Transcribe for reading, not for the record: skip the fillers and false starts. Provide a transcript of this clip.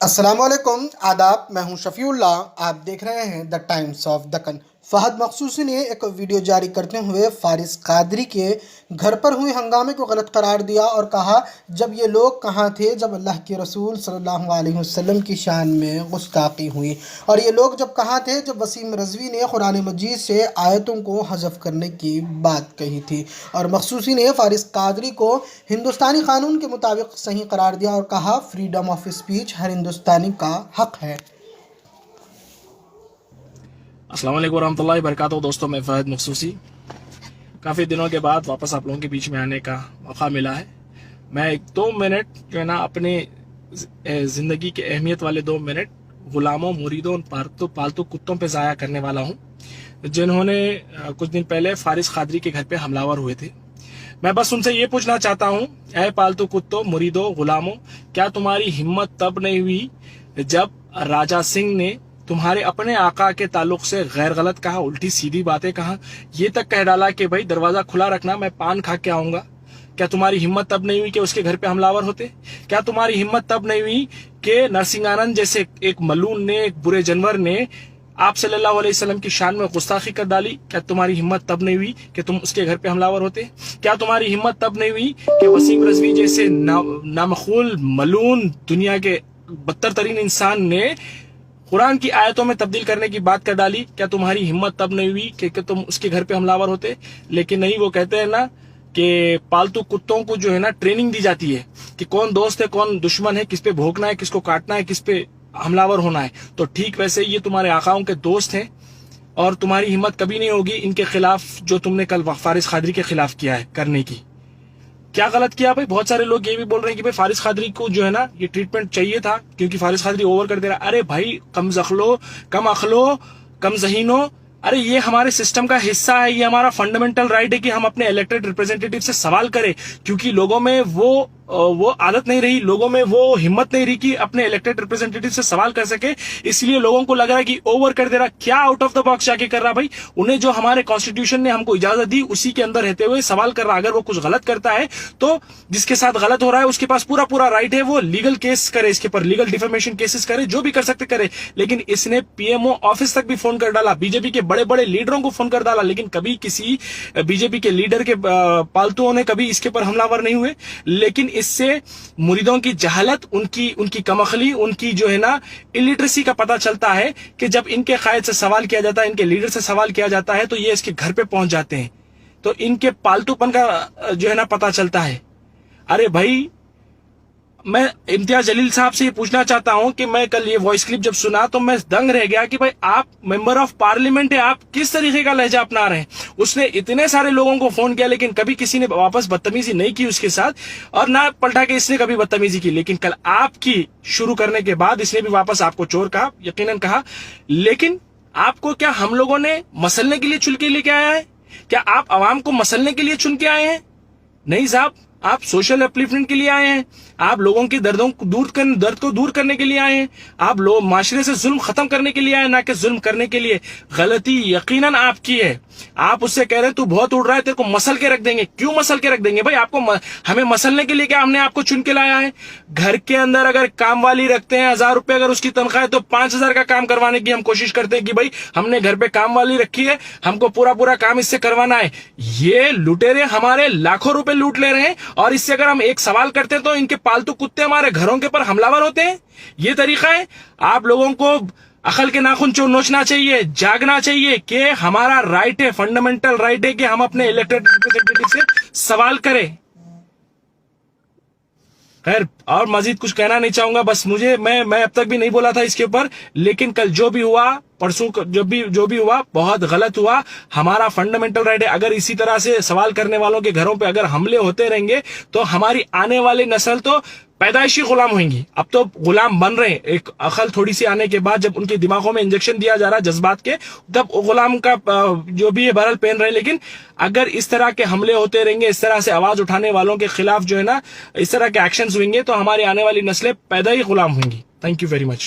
अस्सलामुअलैकुम आदाब। मैं हूं शफीउल्लाह। आप देख रहे हैं the Times of Deccan. Fahad Makhsoosi ने एक वीडियो जारी करते हुए फारिस कादरी के घर पर हुए हंगामे को गलत करार दिया और कहा, जब ये लोग कहाँ थे जब अल्लाह के रसूल सल्लल्लाहु अलैहि वसल्लम की शान में गुस्ताखी हुई, और ये लोग जब कहाँ थे जब वसीम रज़वी ने कुरान मजीद से आयतों को हज़फ करने की बात कही थी। और मखसूसी ने फारिस कादरी को हिंदुस्तानी कानून के मुताबिक सही करार दिया और कहा, फ्रीडम ऑफ स्पीच हर हिंदुस्तानी का हक है। अस्सलाम वालेकुम रहमतुल्लाहि वबरकातुहू। दोस्तों, मैं फहद मखसूसी काफ़ी दिनों के बाद वापस आप लोगों के बीच में आने का मौका मिला है। मैं एक 2 मिनट जो है ना अपने ज़िंदगी के अहमियत वाले 2 मिनट गुलामों, मुरीदों, पालतू कुत्तों पे ज़ाया करने वाला हूँ, जिन्होंने कुछ दिन पहले फारिस कादरी के घर पे हमलावर हुए थे। मैं बस उनसे ये पूछना चाहता हूँ, ऐ पालतू कुत्तों, मुरीदों, गुलामों, क्या तुम्हारी हिम्मत तब नहीं हुई जब राजा सिंह ने तुम्हारे अपने आका के ताल्लुक से गैर गलत कहा, उल्टी सीधी बातें कहा, ये तक कह डाला कि भाई दरवाजा खुला रखना, मैं पान खा के आऊंगा? क्या तुम्हारी हिम्मत तब नहीं हुई कि उसके घर पे हमलावर होते? क्या तुम्हारी हिम्मत तब नहीं हुई कि नरसिंहानंद जैसे एक मलून ने, एक बुरे जानवर ने आप सल्लल्लाहु अलैहि वसल्लम की शान में गुस्ताखी कर डाली? क्या तुम्हारी हिम्मत तब नहीं हुई कि तुम उसके घर पे हमलावर होते? क्या तुम्हारी हिम्मत तब नहीं हुई कि वसीम रज़वी जैसे नामखूल मलून, दुनिया के बदतर तरीन इंसान ने कुरान की आयतों में तब्दील करने की बात कर डाली? क्या तुम्हारी हिम्मत तब नहीं हुई कि तुम उसके घर पे हमलावर होते? लेकिन नहीं, वो कहते हैं ना कि पालतू कुत्तों को जो है ना ट्रेनिंग दी जाती है कि कौन दोस्त है, कौन दुश्मन है, किस पे भौंकना है, किसको काटना है, किस पे हमलावर होना है। तो ठीक वैसे ये तुम्हारे आकाओं के दोस्त हैं और तुम्हारी हिम्मत कभी नहीं होगी इनके खिलाफ जो तुमने कल फारिस कादरी के खिलाफ किया है करने की। क्या गलत किया भाई? बहुत सारे लोग ये भी बोल रहे हैं कि भाई फारिस कादरी को जो है ना ये ट्रीटमेंट चाहिए था क्योंकि फारिस कादरी ओवर कर दे रहा। अरे भाई, कम अखलो, कम जहीनो, अरे ये हमारे सिस्टम का हिस्सा है, ये हमारा फंडामेंटल राइट है कि हम अपने इलेक्टेड रिप्रेजेंटेटिव से सवाल करें, क्योंकि लोगों में वो आदत नहीं रही, लोगों में वो हिम्मत नहीं रही कि अपने इलेक्टेड रिप्रेजेंटेटिव से सवाल कर सके। इसलिए लोगों को लग रहा है कि ओवर कर दे रहा। क्या आउट ऑफ द बॉक्स जाके कर रहा भाई? उन्हें जो हमारे कॉन्स्टिट्यूशन ने हमको इजाजत दी उसी के अंदर रहते हुए सवाल कर रहा। अगर वो कुछ गलत करता है तो जिसके साथ गलत हो रहा है उसके पास पूरा राइट है, वो लीगल केस करे, इसके पर लीगल डिफेमेशन केसेस करे, जो भी कर सकते करे। लेकिन इसने पीएमओ ऑफिस तक भी फोन कर डाला, बीजेपी के बड़े बड़े लीडरों को फोन कर डाला, लेकिन कभी किसी बीजेपी के लीडर के पालतुओं ने कभी इसके पर हमलावर नहीं हुए। लेकिन इससे मुरीदों की जहालत, उनकी कमअखली, उनकी जो है ना इलिटरेसी का पता चलता है कि जब इनके कायद से सवाल किया जाता है, इनके लीडर से सवाल किया जाता है, तो ये इसके घर पे पहुंच जाते हैं, तो इनके पालतूपन का जो है ना पता चलता है। अरे भाई, मैं इम्तियाज जलील साहब से ये पूछना चाहता हूं कि मैं कल ये वॉइस क्लिप जब सुना तो मैं दंग रह गया कि भाई आप मेंबर ऑफ पार्लियामेंट है, आप किस तरीके का लहजा अपना रहे हैं। उसने इतने सारे लोगों को फोन किया लेकिन कभी किसी ने वापस बदतमीजी नहीं की उसके साथ, और ना पलटा के इसने कभी बदतमीजी की। लेकिन कल आपकी शुरू करने के बाद इसने भी वापस आपको चोर कहा, यकीनन कहा। लेकिन आपको क्या हम लोगों ने मसलने के लिए चुन के लेके आया है? क्या आप आवाम को मसलने के लिए चुन के आए हैं? नहीं साहब, आप सोशल अपलिफ्टमेंट के लिए आए हैं, आप लोगों के दर्द को दूर करने के लिए आए हैं, आप लोग माशरे से जुल्म खत्म करने के लिए आए, ना कि जुल्म करने के लिए। गलती यकीनन आपकी है। आप उससे कह रहे हैं तू बहुत उड़ रहा है, तेरे को मसल के रख देंगे। क्यों मसल के रख देंगे भाई? आपको हमें मसलने के लिए क्या हमने आपको चुन के लाया है? घर के अंदर अगर काम वाली रखते हैं, 1000 रुपए अगर उसकी तनख्वाह है, तो 5000 का काम करवाने की हम कोशिश करते हैं कि भाई हमने घर पे काम वाली रखी है, हमको पूरा काम इससे करवाना है। ये लुटेरे हमारे लाखों रुपए लूट ले रहे हैं और इससे अगर हम एक सवाल करते हैं तो इनके पालतू कुत्ते हमारे घरों के पर हमलावर होते हैं। ये तरीका है? आप लोगों को अकल के नाखून नोचना चाहिए, जागना चाहिए कि हमारा राइट है, फंडामेंटल राइट है कि हम अपने इलेक्टेड रिप्रेजेंटेटिव से सवाल करें। खैर, और मजीद कुछ कहना नहीं चाहूंगा। बस मैं अब तक भी नहीं बोला था इसके ऊपर, लेकिन कल जो भी हुआ, परसों जो भी हुआ, बहुत गलत हुआ। हमारा फंडामेंटल राइट है। अगर इसी तरह से सवाल करने वालों के घरों पे अगर हमले होते रहेंगे तो हमारी आने वाली नस्ल तो पैदाइशी गुलाम होंगी। अब तो गुलाम बन रहे हैं। एक अकल थोड़ी सी आने के बाद जब उनके दिमागों में इंजेक्शन दिया जा रहा है जज्बात के, तब गुलाम का जो भी है बहरहाल पहन रहे हैं। लेकिन अगर इस तरह के हमले होते रहेंगे, इस तरह से आवाज उठाने वालों के खिलाफ जो है ना इस तरह के एक्शंस होंगे, तो हमारी आने वाली नस्लें पैदा ही गुलाम होंगी। Thank you very much.